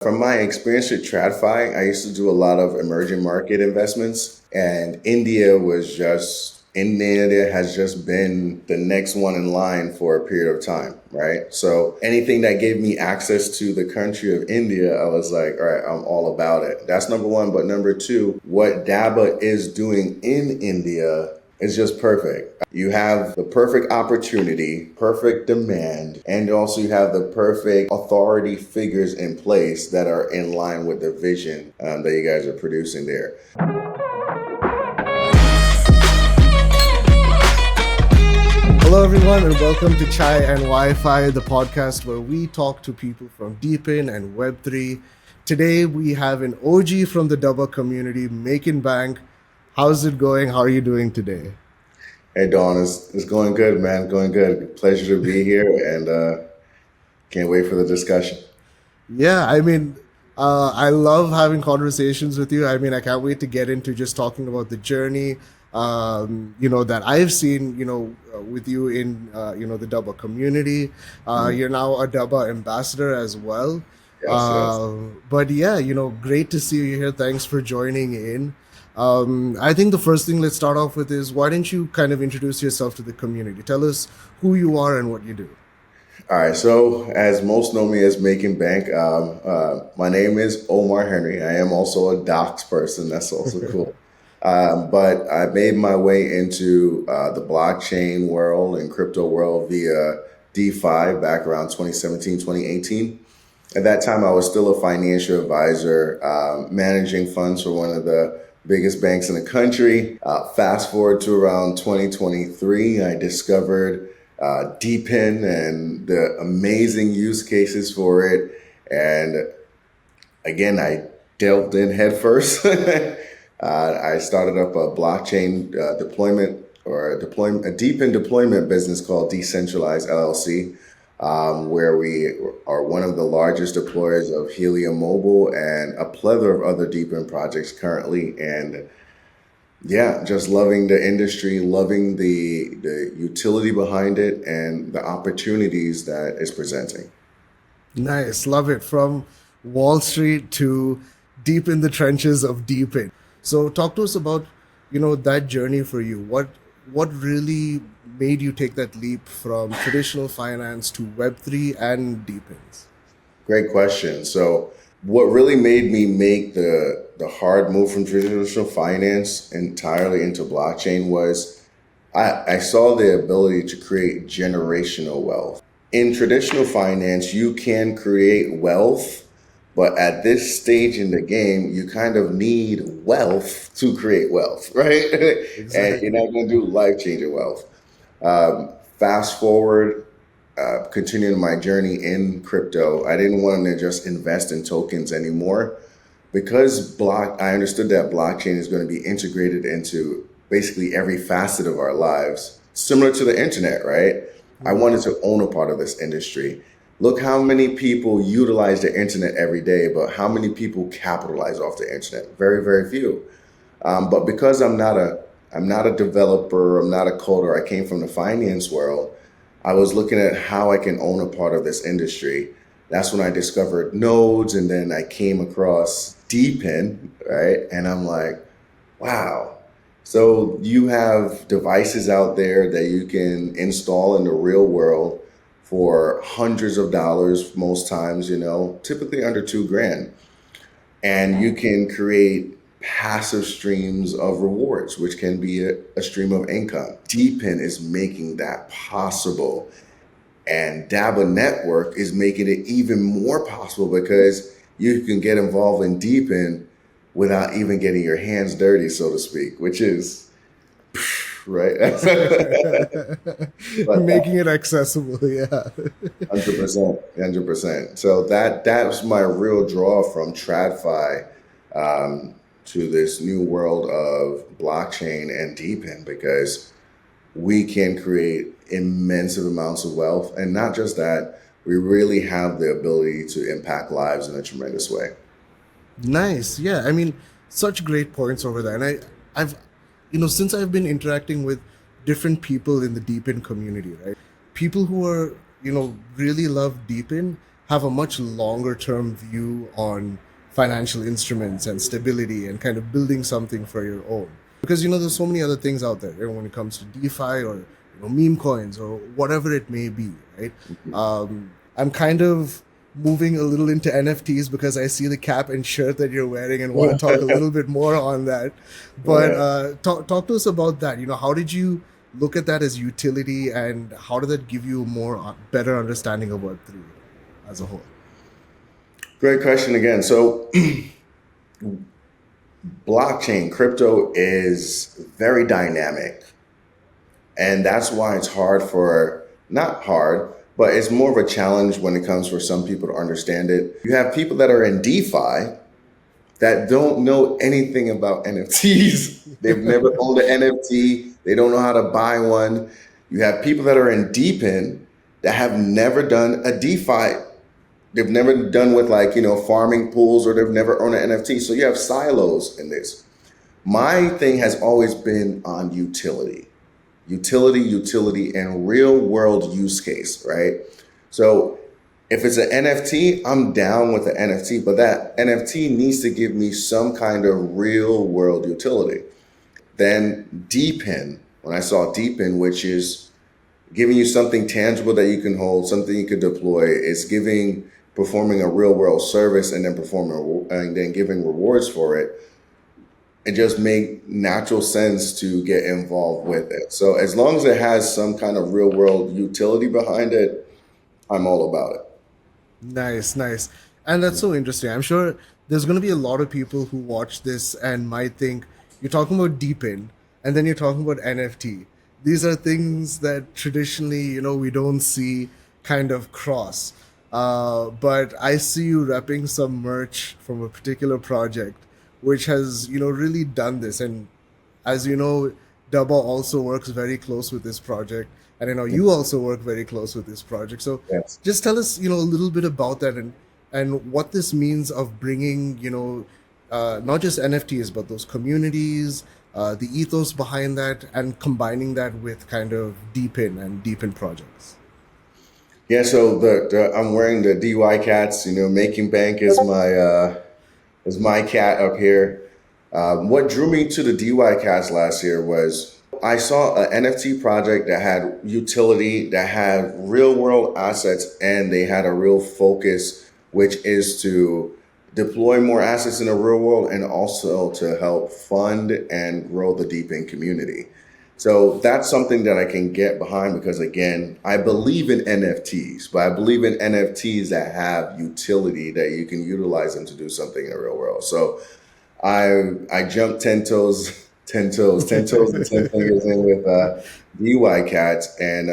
From my experience with TradFi, I used to do a lot of emerging market investments, and India has just been the next one in line for a period of time, right? So anything that gave me access to the country of India, I was like, all right, I'm all about it. That's number one. But number two, what Dabba is doing in India is just perfect. You have the perfect opportunity, perfect demand, and also you have the perfect authority figures in place that are in line with the vision that you guys are producing there. Hello, everyone, and welcome to Chai and Wi-Fi, the podcast where we talk to people from DePIN and Web3. Today, we have an OG from the Dabba community, MaknBank. How's it going? How are you doing today? Hey, Dawn, it's going good, man. Going good. Pleasure to be here, and can't wait for the discussion. Yeah, I love having conversations with you. I can't wait to get into just talking about the journey, that I've seen, with you in, the Dabba community. Mhm. You're now a Dabba ambassador as well. Yes, yes. But yeah, great to see you here. Thanks for joining in. I think the first thing let's start off with is why don't you kind of introduce yourself to the community? Tell us who you are and what you do. All right. So, as most know me as Making Bank, my name is Omar Henry. I am also a docs person. That's also cool. But I made my way into the blockchain world and crypto world via DeFi back around 2017, 2018. At that time, I was still a financial advisor, managing funds for one of the biggest banks in the country. Fast forward to around 2023, I discovered DePIN and the amazing use cases for it. And again, I delved in headfirst. I started up a blockchain deployment a DePIN deployment business called Decentralized LLC, where we are one of the largest deployers of Helium mobile and a plethora of other DePIN projects currently. And yeah, just loving the industry, loving the utility behind it and the opportunities that it's presenting. Nice, love it. From Wall Street to deep in the trenches of DePIN. So talk to us about, that journey for you. What really made you take that leap from traditional finance to Web3 and DePINs? Great question. So, what really made me make the hard move from traditional finance entirely into blockchain was I saw the ability to create generational wealth. In traditional finance, you can create wealth, but at this stage in the game, you kind of need wealth to create wealth, right? And you're Exactly. not going to do life-changing wealth. Fast forward, continuing my journey in crypto, I didn't want to just invest in tokens anymore because I understood that blockchain is going to be integrated into basically every facet of our lives, similar to the internet, right? I Mhm. wanted to own a part of this industry. Look how many people utilize the internet every day, but how many people capitalize off the internet? Very, very few. But because I'm not a developer, I'm not a coder. I came from the finance world. I was looking at how I can own a part of this industry. That's when I discovered nodes, and then I came across DePIN, right? And I'm like, wow. So you have devices out there that you can install in the real world for hundreds of dollars most times, typically under 2 grand, and you can create passive streams of rewards, which can be a stream of income. DePIN is making that possible, and Dabba Network is making it even more possible because you can get involved in DePIN without even getting your hands dirty, so to speak, which is right. But Making it accessible, yeah. 100%, 100%. So that was my real draw from TradFi to this new world of blockchain and DePIN because we can create immense amounts of wealth, and not just that, we really have the ability to impact lives in a tremendous way. Nice. Yeah. Such great points over there. And I've, since I've been interacting with different people in the DePIN community, right? People who are, really love DePIN have a much longer term view on financial instruments and stability and kind of building something for your own. Because there's so many other things out there, when it comes to DeFi or meme coins or whatever it may be, right? I'm kind of moving a little into NFTs because I see the cap and shirt that you're wearing and want to talk a little bit more on that. But Yeah. talk to us about that. How did you look at that as utility, and how did that give you more better understanding of Web3 as a whole? Great question again. So, blockchain, crypto is very dynamic. And that's why it's hard for, not hard, but it's more of a challenge when it comes for some people to understand it. You have people that are in DeFi that don't know anything about NFTs. They've never owned an NFT. They don't know how to buy one. You have people that are in DePIN that have never done a DeFi. They've never done with farming pools, or they've never owned an NFT. So you have silos in this. My thing has always been on utility, and real world use case, right? So if it's an NFT, I'm down with the NFT, but that NFT needs to give me some kind of real world utility. Then DePIN, when I saw DePIN, which is giving you something tangible that you can hold, something you can deploy, it's performing a real world service and then giving rewards for it. It just made natural sense to get involved with it. So as long as it has some kind of real world utility behind it, I'm all about it. Nice, nice. And that's so interesting. I'm sure there's going to be a lot of people who watch this and might think you're talking about DePIN and then you're talking about NFT. These are things that traditionally, we don't see kind of cross. But I see you repping some merch from a particular project which has, really done this. And as you know, Dabba also works very close with this project, and I know you also work very close with this project. So Yes. just tell us, a little bit about that, and what this means of bringing, not just NFTs but those communities, the ethos behind that, and combining that with kind of DePIN and DePIN projects. Yeah, so I'm wearing the DeWiCats. MaknBank is my cat up here. What drew me to the DeWiCats last year was I saw an NFT project that had utility, that had real world assets, and they had a real focus, which is to deploy more assets in the real world and also to help fund and grow the DePIN community. So that's something that I can get behind because, again, I believe in NFTs, but I believe in NFTs that have utility that you can utilize them to do something in the real world. So I jumped 10 toes and 10 fingers in with DeWiCats, and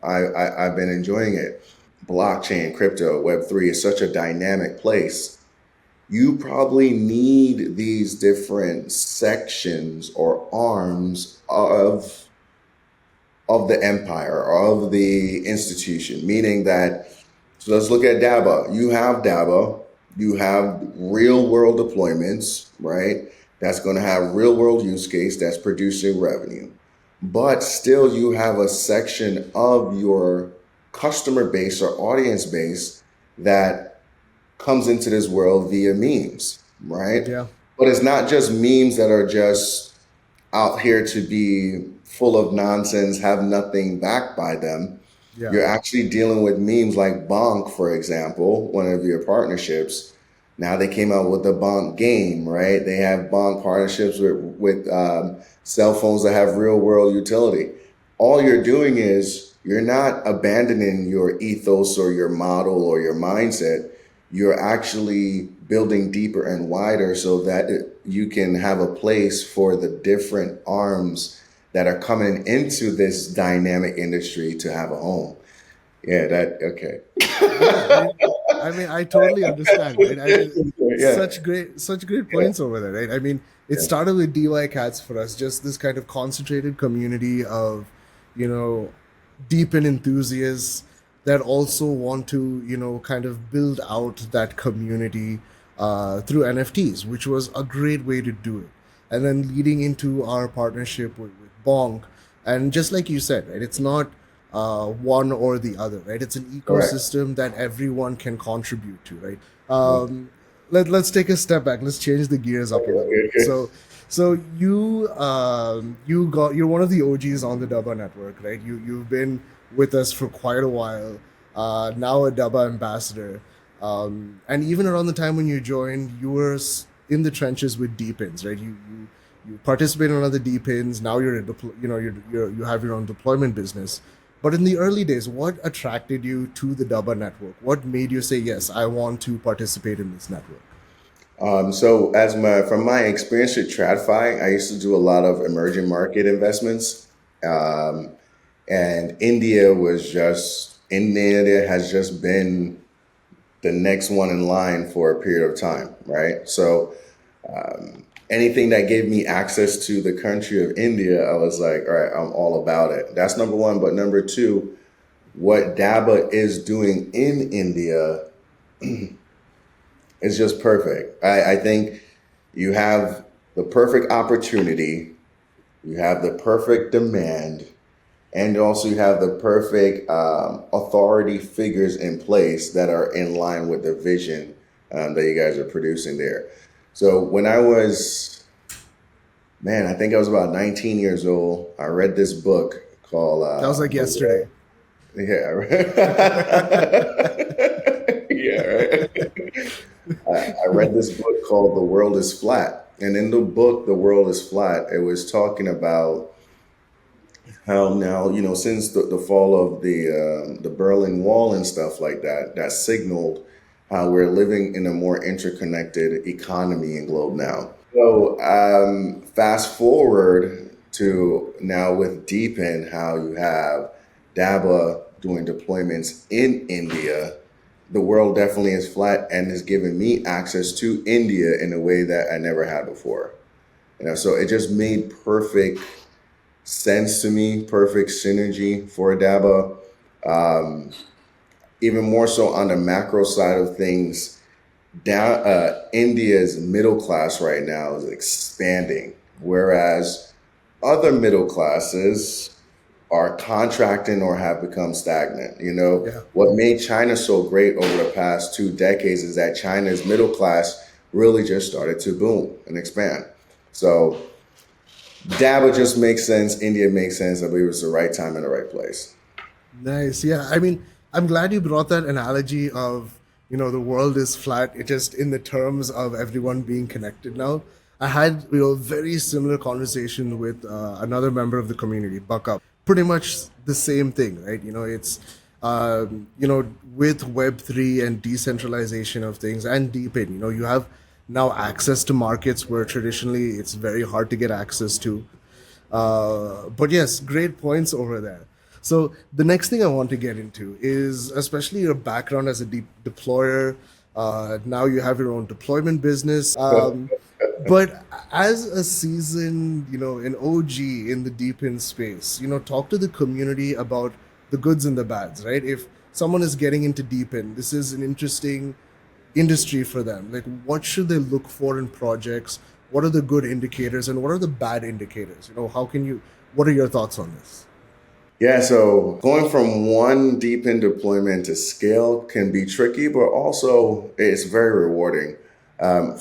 I've been enjoying it. Blockchain, crypto, Web3 is such a dynamic place. You probably need these different sections or arms of the empire or of the institution, meaning that, so let's look at Dabba. You have real world deployments, right? That's going to have real world use case that's producing revenue. But still, you have a section of your customer base or audience base that comes into this world via memes, right? Yeah. But it's not just memes that are just out here to be full of nonsense, have nothing backed by them. Yeah. You're actually dealing with memes like Bonk, for example, one of your partnerships. Now they came out with the Bonk game, right? They have Bonk partnerships with cell phones that have real world utility. All you're doing is you're not abandoning your ethos or your model or your mindset. You're actually building deeper and wider so that you can have a place for the different arms that are coming into this dynamic industry to have a home. Yeah, okay. Yeah, I mean, I totally understand, right? Yeah, Such great yeah, points over there, right? I mean, it yeah. started with DY Cats for us, just this kind of concentrated community of, you know, deep in enthusiasts that also want to, kind of build out that community through NFTs, which was a great way to do it. And then leading into our partnership with Bonk, and just like you said, right? It's not one or the other, right? It's an Correct. ecosystem that everyone can contribute to, right? Um, let's take a step back. Let's change the gears up a little bit. Okay. So you're one of the OGs on the Dabba network, right? You've been with us for quite a while. Now a Dabba ambassador, and even around the time when you joined, you were in the trenches with DePINs, right? You participate in other DePINs. Now you have your own deployment business. But in the early days, what attracted you to the Dabba network? What made you say, yes, I want to participate in this network? So from my experience with TradFi, I used to do a lot of emerging market investments. Um, and India has just been the next one in line for a period of time, right? So anything that gave me access to the country of India, I was like, all right, I'm all about it. That's number one. But number two, what Dabba is doing in India is just perfect. I think you have the perfect opportunity, you have the perfect demand, and also you have the perfect authority figures in place that are in line with the vision that you guys are producing there. So when I was, man, I think I was about 19 years old, I read this book called That was like The yesterday. World. Yeah, yeah, right. I read this book called The World is Flat. And in the book, The World is Flat, it was talking about how now, since the fall of the Berlin Wall and stuff like that, that signaled how we're living in a more interconnected economy and globe now. So fast forward to now with DePIN, how you have Dabba doing deployments in India. The world definitely is flat and is giving me access to India in a way that I never had before. So it just made perfect sense to me, perfect synergy for Dabba. Um, Even more so on the macro side of things, India's middle class right now is expanding, whereas other middle classes are contracting or have become stagnant. Yeah. What made China so great over the past 2 decades is that China's middle class really just started to boom and expand. So Dabba just makes sense. India makes sense. I believe it's the right time and the right place. Nice. Yeah. I mean, I'm glad you brought that analogy of, the world is flat. It just in the terms of everyone being connected now. I had, a very similar conversation with another member of the community, Buck Up. Pretty much the same thing, right? With Web3 and decentralization of things and DePIN, you have now access to markets where traditionally it's very hard to get access to. But yes, great points over there. So the next thing I want to get into is especially your background as a deployer. Now you have your own deployment business. But as a seasoned, an OG in the deep in space, talk to the community about the goods and the bads, right? If someone is getting into deep in, this is an interesting industry for them. Like, what should they look for in projects? What are the good indicators and what are the bad indicators? What are your thoughts on this? Yeah, so going from one deep in deployment to scale can be tricky, but also it's very rewarding.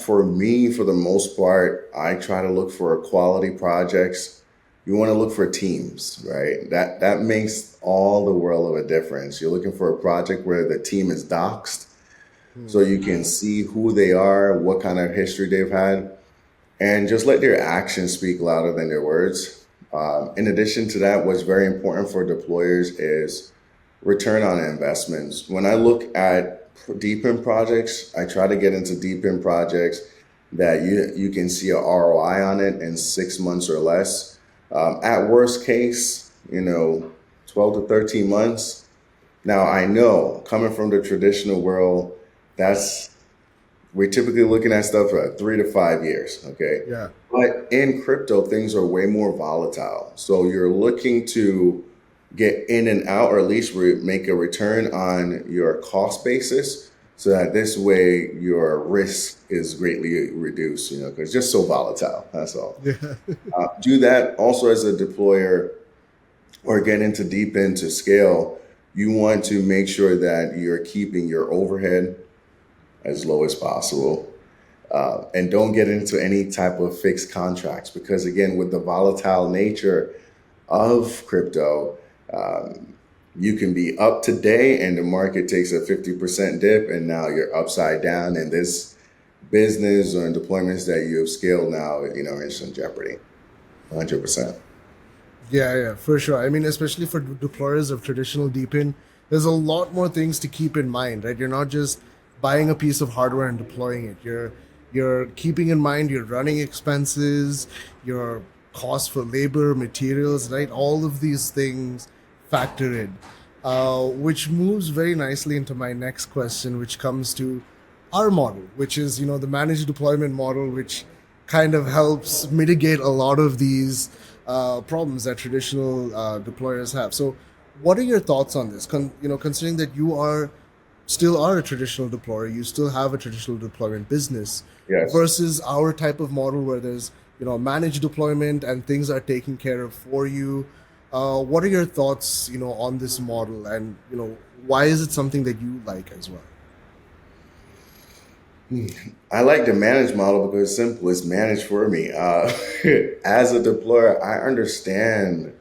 For me, for the most part, I try to look for quality projects. You want to look for teams, right? That makes all the world of a difference. You're looking for a project where the team is doxed, so Hmm. you can see who they are, what kind of history they've had, and just let their actions speak louder than their words. In addition to that, what's very important for deployers is return on investments. When I look at deep in projects, I try to get into deep in projects that you can see a ROI on it in 6 months or less. At worst case, 12 to 13 months. Now I know coming from the traditional world, that's we're typically looking at stuff for 3 to 5 years, okay? Yeah. But in crypto, things are way more volatile. So you're looking to get in and out, or at least make a return on your cost basis, so that this way your risk is greatly reduced, because it's just so volatile. That's all. Yeah. Do that also as a deployer. or get into deep into scale, you want to make sure that you're keeping your overhead as low as possible. And don't get into any type of fixed contracts because, again, with the volatile nature of crypto, you can be up today and the market takes a 50% dip, and now you're upside down, and this business or deployments that you have scaled now, is in jeopardy. 100%. Yeah, yeah, for sure. I mean, especially for deployers of traditional DePIN, there's a lot more things to keep in mind, right? You're not just buying a piece of hardware and deploying it. You're keeping in mind your running expenses, your cost for labor, materials, right? All of these things factor in, which moves very nicely into my next question, which comes to our model, which is the managed deployment model, which kind of helps mitigate a lot of these problems that traditional deployers have. So, what are your thoughts on this? Considering that you still are a traditional deployer, you still have a traditional deployment business, Yes. versus our type of model where there's managed deployment and things are taken care of for you. What are your thoughts on this model, and why is it something that you like as well? I like the managed model because it's simple. It's managed for me. As a deployer, I understand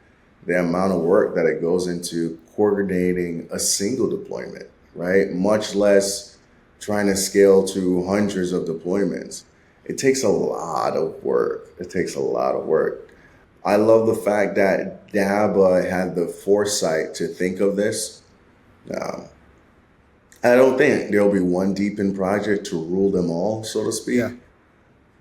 the amount of work that it goes into coordinating a single deployment, right? Much less trying to scale to hundreds of deployments. It takes a lot of work. It takes a lot of work. I love the fact that Dabba had the foresight to think of this. Um, I don't think there'll be one deep in project to rule them all, so to Yeah, speak.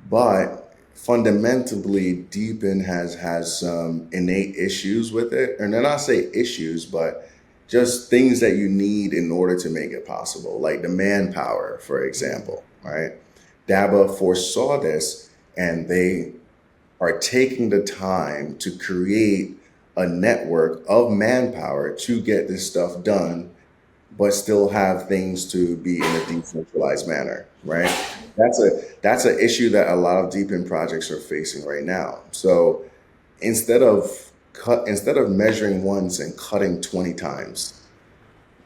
But fundamentally, Deepin has some innate issues with it, and then I say issues, but just things that you need in order to make it possible, like the manpower, for example, right? Dabba foresaw this, and they are taking the time to create a network of manpower to get this stuff done but still have things to be in a decentralized manner, right? That's an issue that a lot of deep in projects are facing right now. So instead of measuring once and cutting 20 times,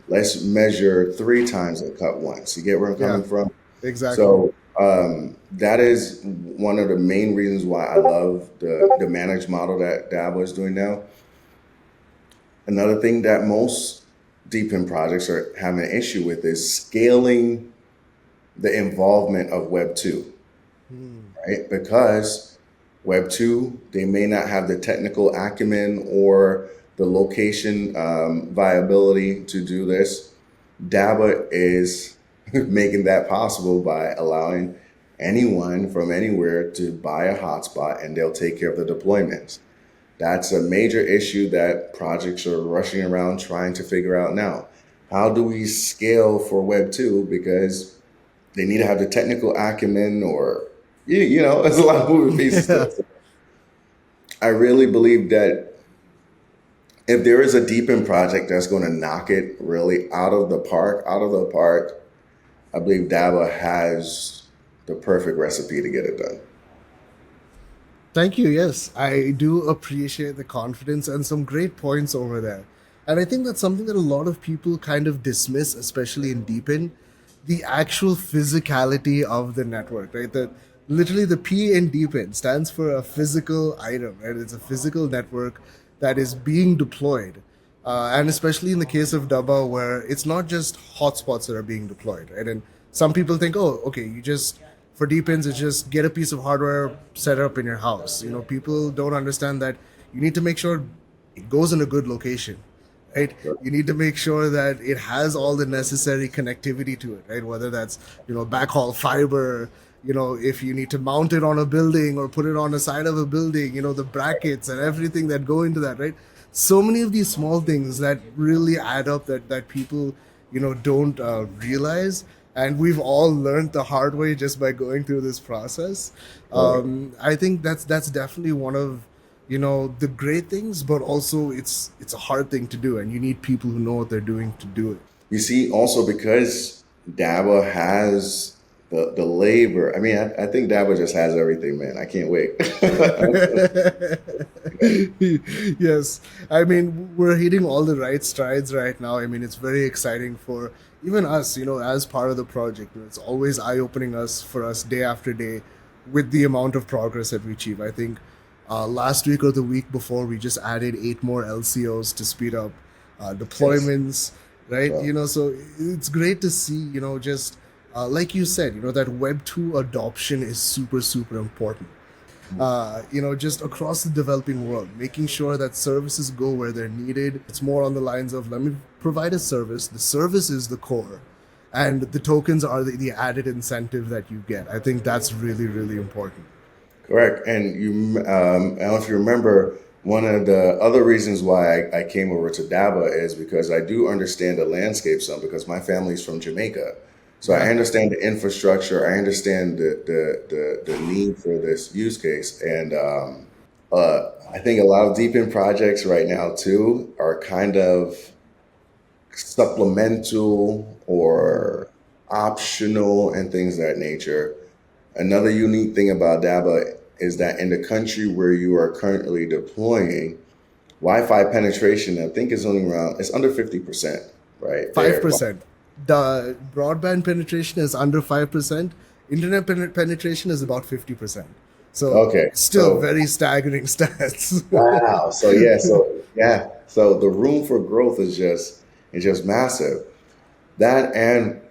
let's measure 3 times and cut once. You get where I'm yeah, coming from? exactly. So that is one of the main reasons why I love the managed model that Dabba is doing now. Another thing that most deep in projects are having an issue with is scaling the involvement of Web 2, Hmm. right? Because Web 2, they may not have the technical acumen or the location viability to do this. Dabba is making that possible by allowing anyone from anywhere to buy a hotspot and they'll take care of the deployments. That's a major issue that projects are rushing around trying to figure out now. How do we scale for Web 2? Because they need to have the technical acumen, or, there's a lot of moving pieces to Yeah. it. So I really believe that if there is a deep in project that's going to knock it really out of the park, I believe Dabba has the perfect recipe to get it done. Thank you. Yes, I do appreciate the confidence and some great points over there. And I think that's something that a lot of people kind of dismiss, especially in Deepin, the actual physicality of the network, right? That literally the P in Deepin stands for a physical item, right? It's a physical network that is being deployed. And especially in the case of Dabba, where it's not just hotspots that are being deployed, right? And some people think, oh, okay, you just for DePINs, it's just get a piece of hardware, set it up in your house. People don't understand that you need to make sure it goes in a good location, right? You need to make sure that it has all the necessary connectivity to it, right? Whether that's backhaul fiber, if you need to mount it on a building or put it on the side of a building, the brackets and everything that go into that, right? So many of these small things that really add up that people don't realize, and we've all learned the hard way just by going through this process. Right. I think that's definitely one of the great things, but also it's a hard thing to do, and you need people who know what they're doing to do it. You see, also because Dabba has the labor. I mean, I think Dabba just has everything, man. I can't wait. Yes, I mean, we're hitting all the right strides right now. I mean, it's very exciting for even us, as part of the project. It's always eye-opening us for us day after day with the amount of progress that we achieve. I think last week or the week before, we just added 8 more LCOs to speed up Yes. deployments, right? So, So it's great to see, just like you said, that Web 2 adoption is super, super important. Just across the developing world, making sure that services go where they're needed. It's more on the lines of, let me provide a service. The service is the core, and the tokens are the added incentive that you get. I think that's really, really important. correct. And I don't know if you remember, one of the other reasons why I came over to Dabba is because I do understand the landscape some because my family's from Jamaica. So I Yeah, understand the infrastructure. I understand the need for this use case. And I think a lot of deep in projects right now too are kind of supplemental or optional and things of that nature. Another unique thing about Dabba is that in the country where you are currently deploying, Wi-Fi penetration, I think is only around, it's under 50%, right five there. percent. The broadband penetration is under 5%. Internet penetration is about 50%. So Okay, still so very staggering stats. wow. So the room for growth is just massive. That and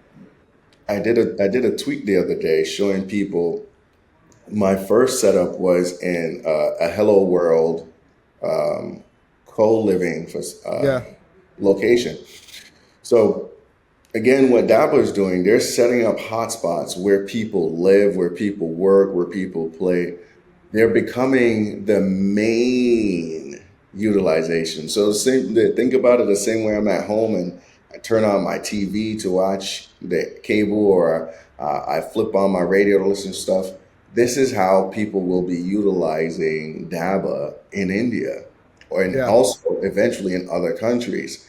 I did a tweet the other day showing people my first setup was in a Hello World co-living Yeah, location. So again, what Dabba is doing, they're setting up hotspots where people live, where people work, where people play. They're becoming the main utilization. So think about it the same way I'm at home and I turn on my TV to watch the cable or I flip on my radio to listen to stuff. This is how people will be utilizing Dabba in India or and yeah, also eventually in other countries.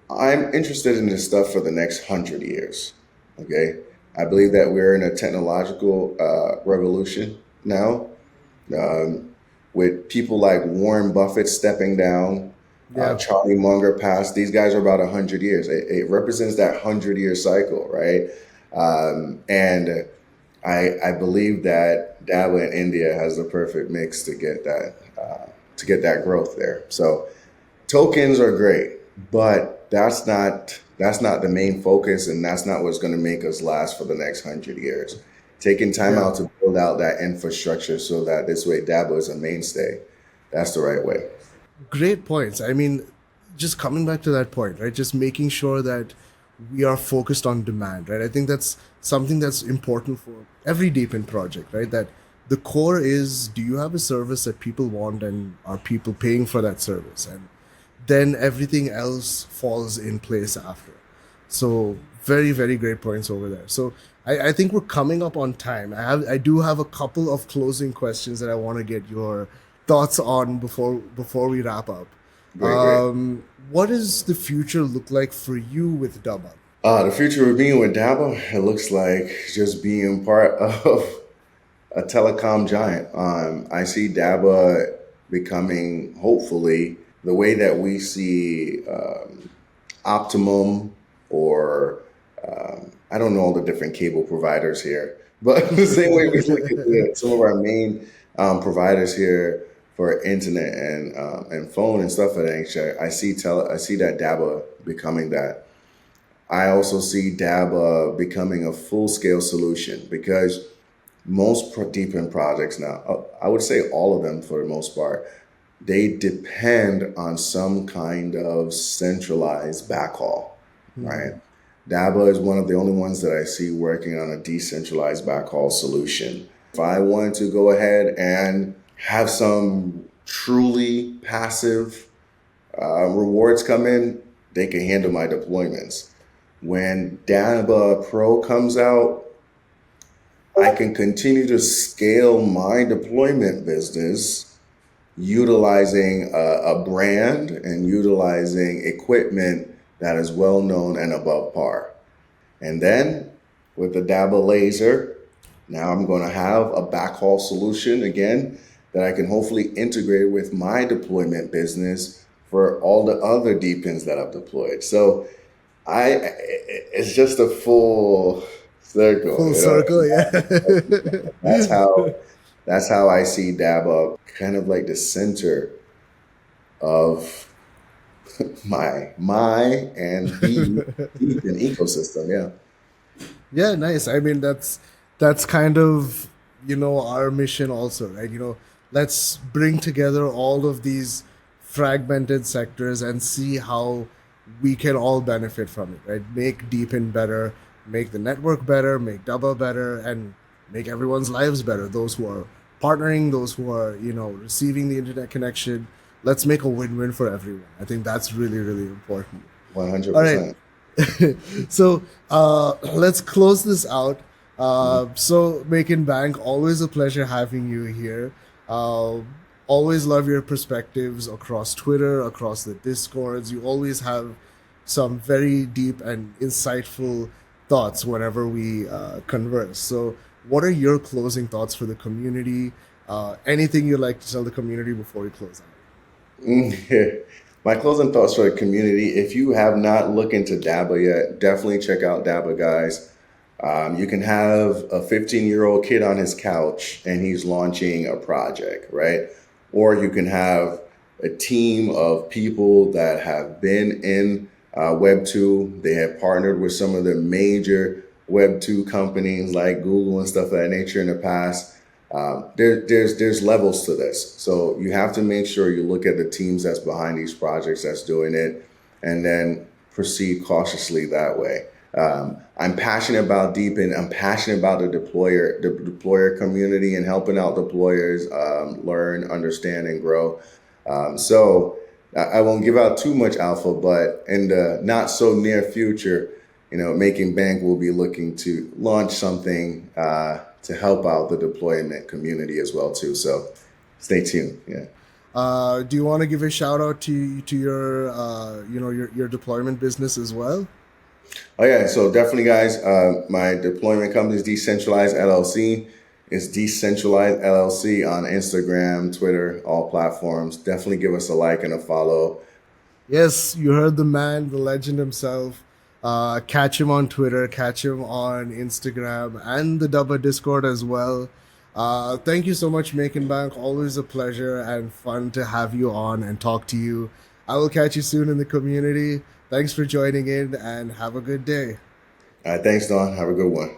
I'm interested in this stuff for the next 100 years. Okay. I believe that we're in a technological revolution now with people like Warren Buffett stepping down, yeah. Charlie Munger passed. These guys are about 100 years. It represents that 100 year cycle, right? And I believe that Dabba in India has the perfect mix to get that growth there. So tokens are great, but that's not the main focus, and that's not what's going to make us last for the next 100 years. Taking time Yeah, out to build out that infrastructure so that this way Dabba is a mainstay. That's the right way. great points. I mean, just coming back to that point, right? Just making sure that we are focused on demand, right? I think that's something that's important for every DePIN project, right? That the core is, do you have a service that people want, and are people paying for that service? And then everything else falls in place after. So very, very great points over there. So I think we're coming up on time. I do have a couple of closing questions that I want to get your thoughts on before we wrap up. Great, great. What does the future look like for you with Dabba? The future of being with Dabba, it looks like just being part of a telecom giant. I see Dabba becoming, hopefully, the way that we see Optimum or I don't know all the different cable providers here, but the same way we look at some of our main providers here for internet and phone and stuff of that nature. I see that Dabba becoming that. I also see Dabba becoming a full scale solution because most deep end projects now, I would say all of them for the most part, they depend on some kind of centralized backhaul, right? Mhm. Dabba is one of the only ones that I see working on a decentralized backhaul solution. If I wanted to go ahead and have some truly passive rewards come in, they can handle my deployments. When Dabba Pro comes out, I can continue to scale my deployment business utilizing a brand and utilizing equipment that is well known and above par. And then with the Dabba laser, now I'm going to have a backhaul solution again that I can hopefully integrate with my deployment business for all the other DePINs that I've deployed. So it's just a full circle, Full you know. circle, yeah. That's how that's how I see Dabba, kind of like the center of my and the DePIN ecosystem. Yeah. Yeah, nice. I mean, that's kind of, our mission also, right? Let's bring together all of these fragmented sectors and see how we can all benefit from it, right? Make Deepin better, make the network better, make Dabba better, and make everyone's lives better. Those who are partnering, those who are, receiving the internet connection. Let's make a win-win for everyone. I think that's really, really important. All right. 100%. So let's close this out. So, Making Bank, always a pleasure having you here. Uh, Always love your perspectives across Twitter, across the Discords. You always have some very deep and insightful thoughts whenever we converse. So, what are your closing thoughts for the community? Anything you'd like to tell the community before we close out? My closing thoughts for the community: if you have not looked into Dabba yet, definitely check out Dabba, guys. You can have a 15-year-old kid on his couch and he's launching a project, right? Or you can have a team of people that have been in Web 2. They have partnered with some of the major Web 2 companies like Google and stuff of that nature in the past. There's levels to this. So you have to make sure you look at the teams that's behind these projects that's doing it, and then proceed cautiously that way. I'm passionate about DePIN. I'm passionate about the deployer community and helping out deployers learn, understand, and grow. So I won't give out too much alpha, but in the not so near future, Making Bank will be looking to launch something to help out the deployment community as well too. So stay tuned. Yeah. Do you want to give a shout out to your your deployment business as well? Oh yeah, so definitely, guys. My deployment company is Decentralized LLC. It's Decentralized LLC on Instagram, Twitter, all platforms. Definitely give us a like and a follow. Yes, you heard the man, the legend himself. Catch him on Twitter, catch him on Instagram, and the Dabba Discord as well. Thank you so much, Making Bank. Always a pleasure and fun to have you on and talk to you. I will catch you soon in the community. Thanks for joining in and have a good day. All right, thanks, Don. Have a good one.